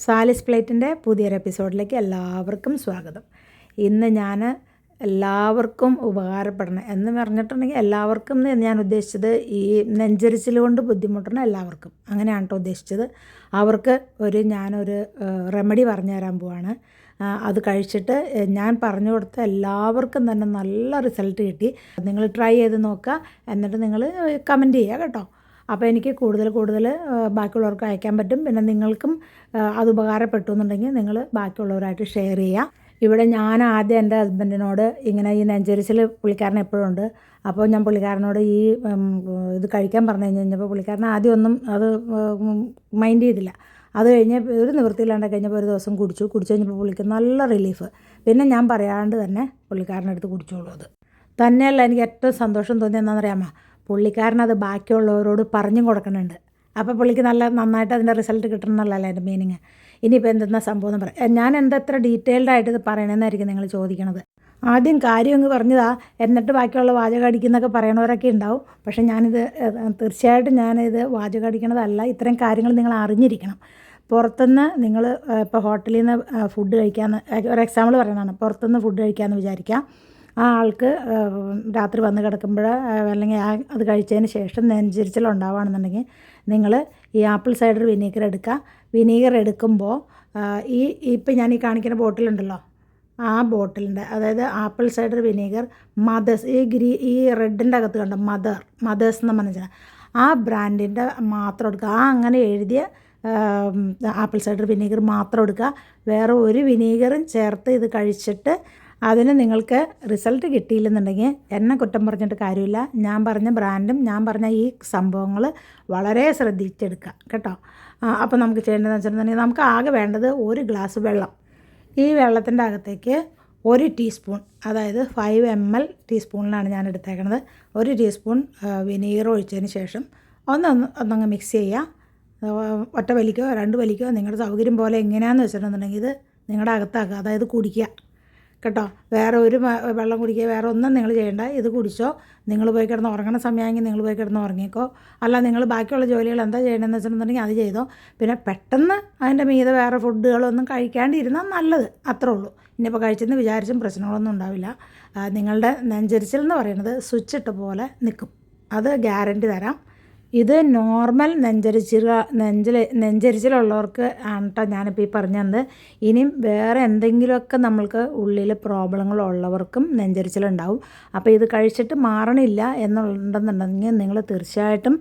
സാലിസ് പ്ലേറ്റിൻ്റെ പുതിയൊരു എപ്പിസോഡിലേക്ക് എല്ലാവർക്കും സ്വാഗതം. ഇന്ന് ഞാൻ എല്ലാവർക്കും ഉപകാരപ്പെടണം എന്ന് പറഞ്ഞിട്ടുണ്ടെങ്കിൽ എല്ലാവർക്കും ഞാൻ ഉദ്ദേശിച്ചത് ഈ നെഞ്ചരിച്ചിൽ കൊണ്ട് ബുദ്ധിമുട്ടുന്ന എല്ലാവർക്കും അങ്ങനെയാണ് കേട്ടോ ഉദ്ദേശിച്ചത്. അവർക്ക് ഞാനൊരു റെമഡി പറഞ്ഞു തരാൻ പോവാണ്. അത് കഴിച്ചിട്ട് ഞാൻ പറഞ്ഞു കൊടുത്ത എല്ലാവർക്കും തന്നെ നല്ല റിസൾട്ട് കിട്ടി. നിങ്ങൾ ട്രൈ ചെയ്ത് നോക്കുക, എന്നിട്ട് നിങ്ങൾ കമൻറ്റ് ചെയ്യുക കേട്ടോ. അപ്പോൾ എനിക്ക് കൂടുതൽ ബാക്കിയുള്ളവർക്ക് അയക്കാൻ പറ്റും. പിന്നെ നിങ്ങൾക്കും അത് ഉപകാരപ്പെട്ടു എന്നുണ്ടെങ്കിൽ നിങ്ങൾ ബാക്കിയുള്ളവരായിട്ട് ഷെയർ ചെയ്യുക. ഇവിടെ ഞാൻ ആദ്യം എൻ്റെ ഹസ്ബൻഡിനോട് ഇങ്ങനെ ഈ നെഞ്ചരിച്ചിൽ പുള്ളിക്കാരൻ എപ്പോഴും ഉണ്ട്. അപ്പോൾ ഞാൻ പുള്ളിക്കാരനോട് ഇത് കഴിക്കാൻ പറഞ്ഞു കഴിഞ്ഞപ്പോൾ പുള്ളിക്കാരൻ ആദ്യം ഒന്നും അത് മൈൻഡ് ചെയ്തില്ല. അത് കഴിഞ്ഞ് ഒരു നിവൃത്തിയില്ലാണ്ട് കഴിഞ്ഞപ്പോൾ ഒരു ദിവസം കുടിച്ചു കഴിഞ്ഞപ്പോൾ പുള്ളിക്ക് നല്ല റിലീഫ്. പിന്നെ ഞാൻ പറയാണ്ട് തന്നെ പുള്ളിക്കാരനെടുത്ത് കുടിച്ചോളൂ. അത് തന്നെയല്ല, എനിക്ക് ഏറ്റവും സന്തോഷം തോന്നി എന്താണെന്നറിയാമോ, പുള്ളിക്കാരനത് ബാക്കിയുള്ളവരോട് പറഞ്ഞും കൊടുക്കുന്നുണ്ട്. അപ്പോൾ പുള്ളിക്ക് നന്നായിട്ട് അതിൻ്റെ റിസൾട്ട് കിട്ടണം എന്നുള്ളതല്ലേ എൻ്റെ മീനിങ്. ഇനിയിപ്പോൾ എന്തെന്നാ സംഭവം എന്ന് പറയാം. ഞാൻ എത്ര ഡീറ്റെയിൽഡായിട്ട് ഇത് പറയണമെന്നായിരിക്കും നിങ്ങൾ ചോദിക്കണത്. ആദ്യം കാര്യം അങ്ങ് പറഞ്ഞതാ, എന്നിട്ട് ബാക്കിയുള്ള വാചകം അടിക്കുന്നൊക്കെ പറയണവരൊക്കെ ഉണ്ടാവും. പക്ഷേ തീർച്ചയായിട്ടും ഞാനിത് വാചകം അടിക്കണതല്ല. ഇത്തരം കാര്യങ്ങൾ നിങ്ങൾ അറിഞ്ഞിരിക്കണം. പുറത്തുനിന്ന് നിങ്ങൾ ഇപ്പോൾ ഹോട്ടലിൽ നിന്ന് ഫുഡ് കഴിക്കാമെന്ന് ഒരു എക്സാമ്പിൾ പറയുന്നതാണ്. പുറത്തുനിന്ന് ഫുഡ് കഴിക്കാമെന്ന് വിചാരിക്കാം. ആ ആൾക്ക് രാത്രി വന്ന് കിടക്കുമ്പോൾ അല്ലെങ്കിൽ അത് കഴിച്ചതിന് ശേഷം നെഞ്ചരിച്ചിലുണ്ടാവുകയാണെന്നുണ്ടെങ്കിൽ നിങ്ങൾ ഈ ആപ്പിൾ സൈഡർ വിനീഗർ എടുക്കുക. വിനീഗർ എടുക്കുമ്പോൾ ഇപ്പം ഞാൻ ഈ കാണിക്കുന്ന ബോട്ടിലുണ്ടല്ലോ, ആ ബോട്ടിലിൻ്റെ, അതായത് ആപ്പിൾ സൈഡർ വിനീഗർ മദേഴ്സ്, ഈ റെഡിൻ്റെ അകത്ത് കണ്ട മദേഴ്സ് എന്ന് പറഞ്ഞാൽ ആ ബ്രാൻഡിൻ്റെ മാത്രം എടുക്കുക. അങ്ങനെ എഴുതിയ ആപ്പിൾ സൈഡർ വിനീഗർ മാത്രം എടുക്കുക. വേറെ ഒരു വിനീഗറും ചേർത്ത് ഇത് കഴിച്ചിട്ട് അതിന് നിങ്ങൾക്ക് റിസൾട്ട് കിട്ടിയില്ലെന്നുണ്ടെങ്കിൽ എന്നെ കുറ്റം പറഞ്ഞിട്ട് കാര്യമില്ല. ഞാൻ പറഞ്ഞ ബ്രാൻഡും ഞാൻ പറഞ്ഞ ഈ സംഭവങ്ങൾ വളരെ ശ്രദ്ധിച്ചെടുക്കുക കേട്ടോ. അപ്പോൾ നമുക്ക് ചെയ്യേണ്ടതെന്ന് വെച്ചിട്ടുണ്ടെങ്കിൽ നമുക്ക് ആകെ വേണ്ടത് ഒരു ഗ്ലാസ് വെള്ളം. ഈ വെള്ളത്തിൻ്റെ അകത്തേക്ക് 1 ടീസ്പൂൺ, അതായത് 5 ml ടീസ്പൂണിലാണ് ഞാൻ എടുത്തേക്കണത്, 1 ടീസ്പൂൺ വിനീഗർ ഒഴിച്ചതിന് ശേഷം ഒന്നങ്ങ് മിക്സ് ചെയ്യുക. ഒറ്റ വലിക്കോ 2 വലിക്കോ നിങ്ങളുടെ സൗകര്യം പോലെ എങ്ങനെയാണെന്ന് വെച്ചിട്ടുണ്ടെങ്കിൽ ഇത് നിങ്ങളുടെ അകത്താക്കുക, അതായത് കുടിക്കുക കേട്ടോ. വേറെ ഒരു വെള്ളം കുടിക്കുക, വേറെ ഒന്നും നിങ്ങൾ ചെയ്യേണ്ട. ഇത് കുടിച്ചോ. നിങ്ങൾ പോയി കിടന്ന് ഉറങ്ങണ സമയമെങ്കിൽ നിങ്ങൾ പോയി കിടന്ന് ഉറങ്ങിക്കോ. അല്ല നിങ്ങൾ ബാക്കിയുള്ള ജോലികൾ എന്താ ചെയ്യണമെന്ന് വെച്ചിട്ടുണ്ടെങ്കിൽ അത് ചെയ്തോ. പിന്നെ പെട്ടെന്ന് അതിൻ്റെ മീതെ വേറെ ഫുഡുകളൊന്നും കഴിക്കാണ്ടിരുന്നാൽ നല്ലത്, അത്രേ ഉള്ളൂ. ഇനിയിപ്പോൾ കഴിച്ചെന്ന് വിചാരിച്ചും പ്രശ്നങ്ങളൊന്നും ഉണ്ടാവില്ല. നിങ്ങളുടെ നെഞ്ചരിച്ചിൽ എന്ന് പറയുന്നത് സ്വിച്ച് ഇട്ട പോലെ നിൽക്കും, അത് ഗ്യാരണ്ടി തരാം. ഇത് നോർമൽ നെഞ്ചരിച്ചിലുള്ളവർക്ക് ആണ് കേട്ടോ ഞാനിപ്പോൾ ഈ പറഞ്ഞത്. ഇനിയും വേറെ എന്തെങ്കിലുമൊക്കെ നമ്മൾക്ക് ഉള്ളിൽ പ്രോബ്ലങ്ങളുള്ളവർക്കും നെഞ്ചരിച്ചിലുണ്ടാവും. അപ്പോൾ ഇത് കഴിച്ചിട്ട് മാറണില്ല എന്നുണ്ടെന്നുണ്ടെങ്കിൽ നിങ്ങൾ തീർച്ചയായിട്ടും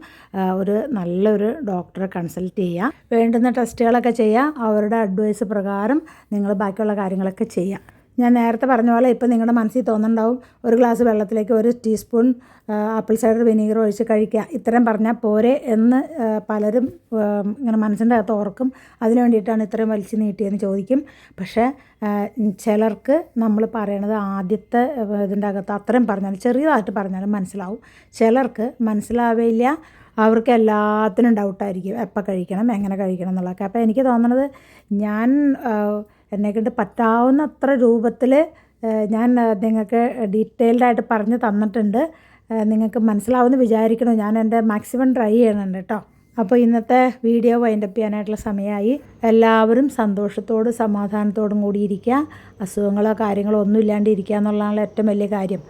നല്ലൊരു ഡോക്ടറെ കൺസൾട്ട് ചെയ്യുക. വേണ്ടുന്ന ടെസ്റ്റുകളൊക്കെ ചെയ്യുക. അവരുടെ അഡ്വൈസ് പ്രകാരം നിങ്ങൾ ബാക്കിയുള്ള കാര്യങ്ങളൊക്കെ ചെയ്യുക. ഞാൻ നേരത്തെ പറഞ്ഞ പോലെ ഇപ്പോൾ നിങ്ങളുടെ മനസ്സിൽ തോന്നുന്നുണ്ടാവും, ഒരു ഗ്ലാസ് വെള്ളത്തിലേക്ക് 1 ടീസ്പൂൺ ആപ്പിൾ സൈഡർ വിനീഗർ ഒഴിച്ച് കഴിക്കുക, ഇത്രയും പറഞ്ഞാൽ പോരെ എന്ന് പലരും ഇങ്ങനെ മനസ്സിൻ്റെ അകത്ത് ഓർക്കും. അതിന് വേണ്ടിയിട്ടാണ് ഇത്രയും വലിച്ചു നീട്ടിയെന്ന് ചോദിക്കും. പക്ഷേ ചിലർക്ക് നമ്മൾ പറയണത് ആദ്യത്തെ ഇതിൻ്റെ അകത്ത് അത്രയും പറഞ്ഞാലും ചെറിയതായിട്ട് പറഞ്ഞാലും മനസ്സിലാവും. ചിലർക്ക് മനസ്സിലാവില്ല. അവർക്ക് എല്ലാത്തിനും ഡൗട്ടായിരിക്കും, എപ്പോൾ കഴിക്കണം, എങ്ങനെ കഴിക്കണം എന്നുള്ളതൊക്കെ. അപ്പോൾ എനിക്ക് തോന്നുന്നത് ഞാൻ എന്നെക്കൊണ്ട് പറ്റാവുന്ന അത്ര രൂപത്തിൽ ഞാൻ നിങ്ങൾക്ക് ഡീറ്റെയിൽഡായിട്ട് പറഞ്ഞു തന്നിട്ടുണ്ട്. നിങ്ങൾക്ക് മനസ്സിലാവുമെന്ന് വിചാരിക്കണം. ഞാൻ എൻ്റെ മാക്സിമം ട്രൈ ചെയ്യണുണ്ട് കേട്ടോ. അപ്പോൾ ഇന്നത്തെ വീഡിയോ വൈൻഡപ്പ് ചെയ്യാനായിട്ടുള്ള സമയമായി. എല്ലാവരും സന്തോഷത്തോടും സമാധാനത്തോടും കൂടി ഇരിക്കുക. അസുഖങ്ങളോ കാര്യങ്ങളോ ഒന്നും ഇല്ലാണ്ട് ഇരിക്കുക എന്നുള്ളതാണ് ഏറ്റവും വലിയ കാര്യം.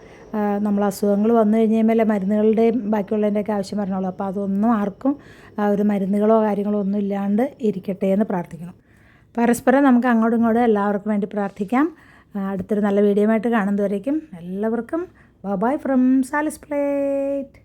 നമ്മൾ അസുഖങ്ങൾ വന്നു കഴിഞ്ഞ് കഴിയുമ്പോൾ മരുന്നുകളുടെയും ബാക്കിയുള്ളതിൻ്റെയൊക്കെ ആവശ്യം പറഞ്ഞോളൂ. അപ്പോൾ അതൊന്നും ആർക്കും ഒരു മരുന്നുകളോ കാര്യങ്ങളോ ഒന്നും ഇല്ലാണ്ട് ഇരിക്കട്ടെ എന്ന് പ്രാർത്ഥിക്കണം. പരസ്പരം നമുക്ക് അങ്ങോട്ടും ഇങ്ങോട്ടും എല്ലാവർക്കും വേണ്ടി പ്രാർത്ഥിക്കാം. അടുത്തൊരു നല്ല വീഡിയോ ആയിട്ട് കാണുന്നതുവരേക്കും എല്ലാവർക്കും ബൈ ഫ്രം സാലിസ് പ്ലേറ്റ്.